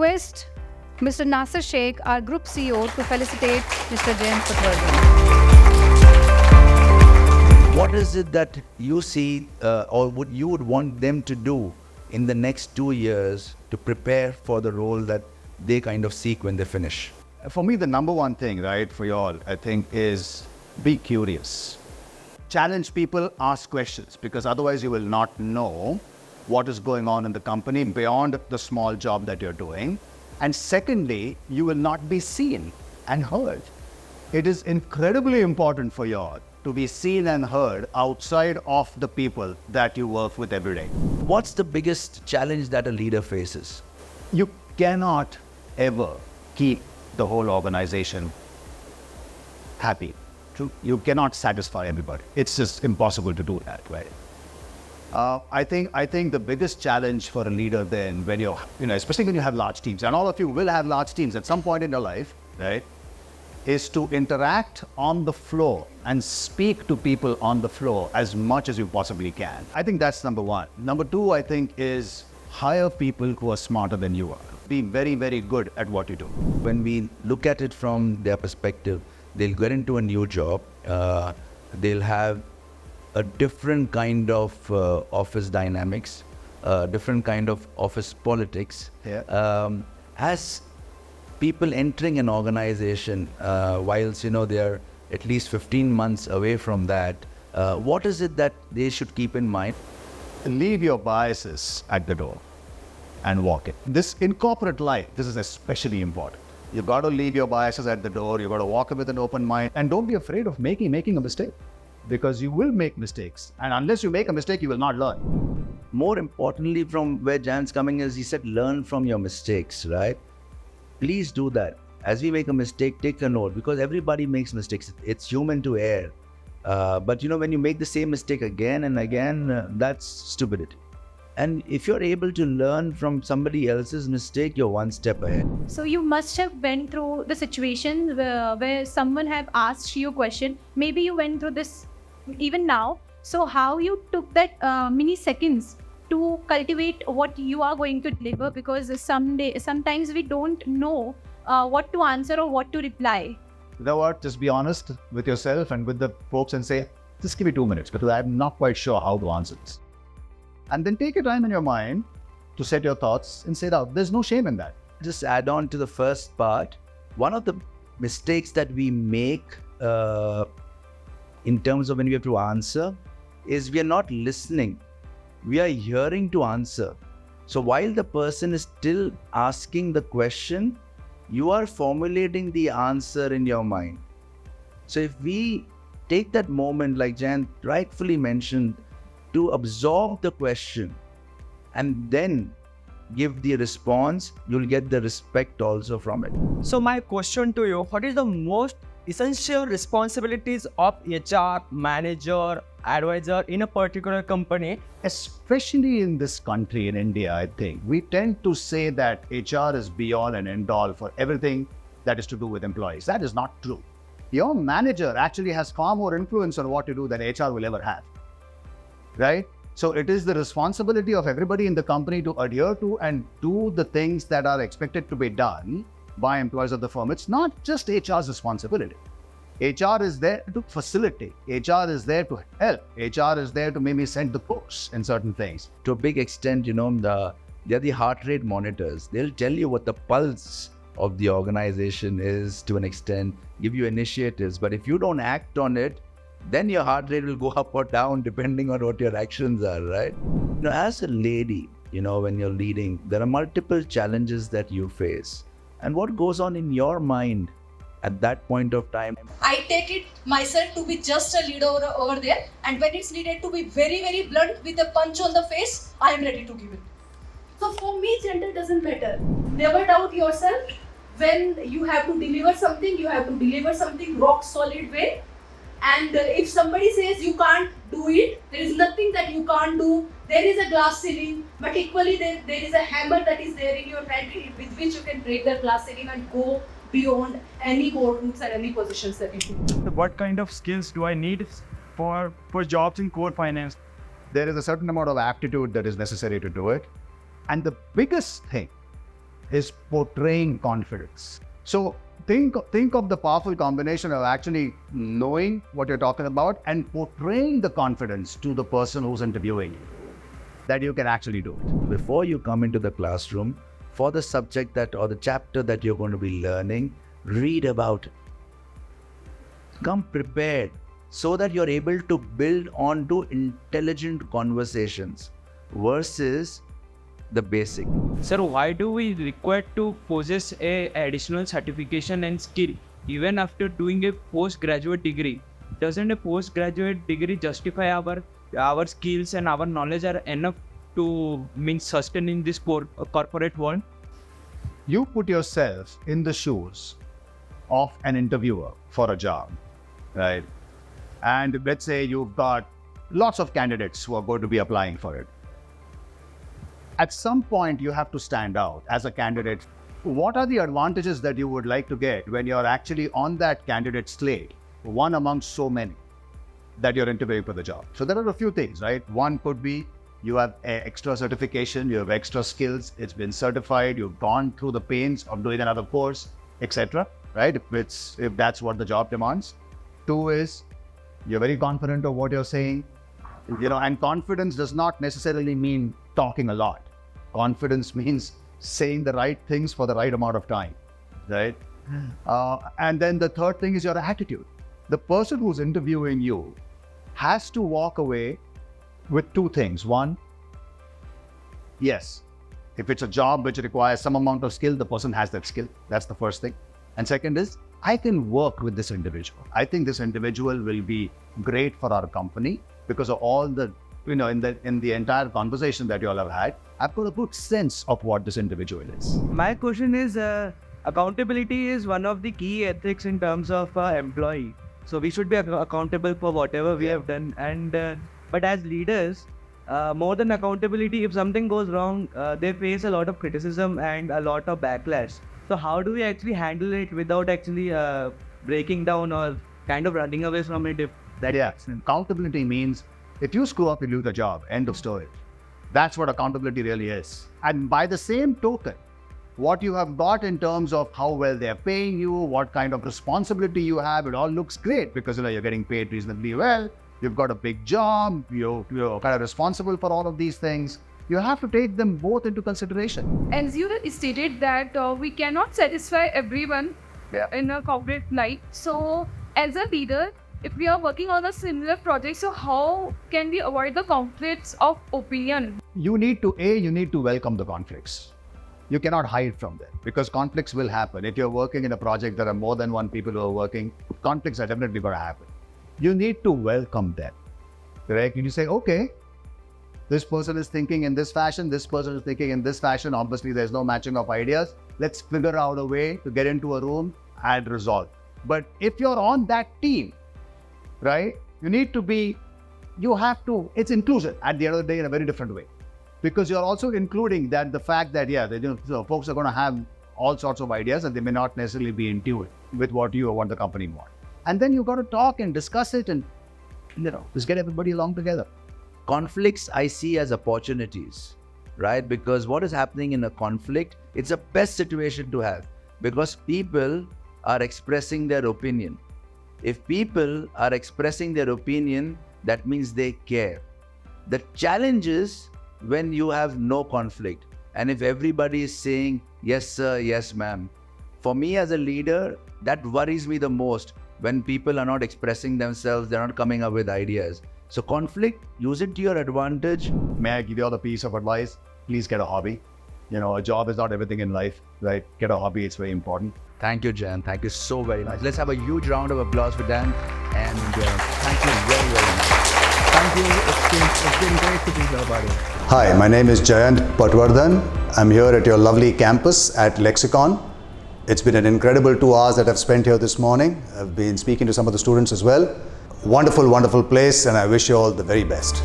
request Mr. Nasir Shaikh, our Group CEO, to felicitate Mr. Jayant Patwardhan. What is it that you see or you would want them to do in the next 2 years to prepare for the role that they kind of seek when they finish? For me, the number one thing, right, for you all, I think, is be curious. Challenge people, ask questions, because otherwise you will not know what is going on in the company beyond the small job that you're doing. And secondly, you will not be seen and heard. It is incredibly important for you all to be seen and heard outside of the people that you work with every day. What's the biggest challenge that a leader faces? You cannot ever keep the whole organization happy. You cannot satisfy everybody. It's just impossible to do that, right? I think the biggest challenge for a leader then, when you're, especially when you have large teams, and all of you will have large teams at some point in your life, right, is to interact on the floor and speak to people on the floor as much as you possibly can. I think that's number one. Number two, I think, is hire people who are smarter than you are. Be very, very good at what you do. When we look at it from their perspective, they'll get into a new job, they'll have a different kind of office dynamics, different kind of office politics. Yeah. As people entering an organization, whilst they are at least 15 months away from that, what is it that they should keep in mind? Leave your biases at the door and walk in. This in corporate life, this is especially important. You've got to leave your biases at the door. You've got to walk in with an open mind, and don't be afraid of making a mistake, because you will make mistakes. And unless you make a mistake, you will not learn. More importantly, from where Jan's coming is, he said, learn from your mistakes, right? Please do that. As we make a mistake, take a note, because everybody makes mistakes. It's human to err. But when you make the same mistake again and again, that's stupidity. And if you're able to learn from somebody else's mistake, you're one step ahead. So you must have went through the situation where someone have asked you a question. Maybe you went through this even now. So how you took that mini seconds to cultivate what you are going to deliver, because sometimes we don't know what to answer or what to reply. You know what? Just be honest with yourself and with the folks and say, just give me 2 minutes, because I'm not quite sure how to answer this. And then take your time in your mind to set your thoughts and say it out. There's no shame in that. Just add on to the first part. One of the mistakes that we make in terms of when we have to answer is we are not listening. We are hearing to answer. So while the person is still asking the question, you are formulating the answer in your mind. So if we take that moment, like Jayant rightfully mentioned, to absorb the question and then give the response, you'll get the respect also from it. So my question to you, what is the most essential responsibilities of HR, manager, advisor in a particular company? Especially in this country, in India, I think, we tend to say that HR is be all and end all for everything that is to do with employees. That is not true. Your manager actually has far more influence on what you do than HR will ever have. Right? So it is the responsibility of everybody in the company to adhere to and do the things that are expected to be done by employees of the firm. It's not just HR's responsibility. HR is there to facilitate. HR is there to help. HR is there to maybe send the course in certain things. To a big extent, they're the heart rate monitors. They'll tell you what the pulse of the organization is to an extent, give you initiatives. But if you don't act on it, then your heart rate will go up or down depending on what your actions are, right? As a lady, when you're leading, there are multiple challenges that you face. And what goes on in your mind at that point of time? I take it myself to be just a leader over there, and when it's needed to be very, very blunt with a punch on the face, I am ready to give it. So for me, gender doesn't matter. Never doubt yourself. When you have to deliver something, you have to deliver something rock solid way. And if somebody says you can't do it, there is nothing that you can't do. There is a glass ceiling, but equally there is a hammer that is there in your hand with which you can break that glass ceiling and go beyond any boardrooms and any positions that you do. What kind of skills do I need for jobs in core finance? There is a certain amount of aptitude that is necessary to do it. And the biggest thing is portraying confidence. So think of the powerful combination of actually knowing what you're talking about and portraying the confidence to the person who's interviewing you, that you can actually do it. Before you come into the classroom, for the subject that or the chapter that you're going to be learning, read about it. Come prepared so that you're able to build onto intelligent conversations versus the basic. Sir, why do we require to possess a additional certification and skill even after doing a postgraduate degree? Doesn't a postgraduate degree justify our skills and our knowledge are enough to sustain in this corporate world? You put yourself in the shoes of an interviewer for a job, right? And let's say you've got lots of candidates who are going to be applying for it. At some point, you have to stand out as a candidate. What are the advantages that you would like to get when you're actually on that candidate slate, one amongst so many that you're interviewing for the job? So there are a few things, right? One could be you have extra certification, you have extra skills, it's been certified, you've gone through the pains of doing another course, etc. Right? If that's what the job demands. Two is you're very confident of what you're saying, and confidence does not necessarily mean talking a lot. Confidence means saying the right things for the right amount of time, right? And then the third thing is your attitude. The person who's interviewing you has to walk away with two things. One, yes, if it's a job which requires some amount of skill, the person has that skill. That's the first thing. And second is, I can work with this individual. I think this individual will be great for our company because of all the, in the entire conversation that you all have had, I've got a good sense of what this individual is. My question is, accountability is one of the key ethics in terms of employee. So we should be accountable for whatever we have done. And but as leaders, more than accountability, if something goes wrong, they face a lot of criticism and a lot of backlash. So how do we actually handle it without actually breaking down or kind of running away from it? Accountability means if you screw up, you lose the job. End of story. That's what accountability really is. And by the same token, what you have got in terms of how well they're paying you, what kind of responsibility you have, it all looks great because you're getting paid reasonably well. You've got a big job. You're kind of responsible for all of these things. You have to take them both into consideration. As you stated that we cannot satisfy everyone in a corporate life. So as a leader, if we are working on a similar project, so how can we avoid the conflicts of opinion? You need to welcome the conflicts. You cannot hide from them because conflicts will happen. If you're working in a project, there are more than one people who are working, conflicts are definitely going to happen. You need to welcome them, correct? You say, okay, this person is thinking in this fashion, this person is thinking in this fashion. Obviously, there's no matching of ideas. Let's figure out a way to get into a room and resolve. But if you're on that team, right, it's inclusion at the end of the day in a very different way. Because you're also including that the fact that, folks are going to have all sorts of ideas and they may not necessarily be in tune with what you or what the company wants. And then you've got to talk and discuss it and, just get everybody along together. Conflicts I see as opportunities, right? Because what is happening in a conflict, it's a best situation to have because people are expressing their opinion. If people are expressing their opinion, that means they care. The challenge is when you have no conflict and if everybody is saying, yes, sir, yes, ma'am. For me as a leader, that worries me the most when people are not expressing themselves, they're not coming up with ideas. So conflict, use it to your advantage. May I give you all a piece of advice? Please get a hobby. A job is not everything in life, right? Get a hobby, it's very important. Thank you, Jayant. Thank you so very much. Let's have a huge round of applause for Dan. And thank you very, very much. Thank you. It's been great to be here, buddy. Hi, my name is Jayant Patwardhan. I'm here at your lovely campus at Lexicon. It's been an incredible 2 hours that I've spent here this morning. I've been speaking to some of the students as well. Wonderful, wonderful place, and I wish you all the very best.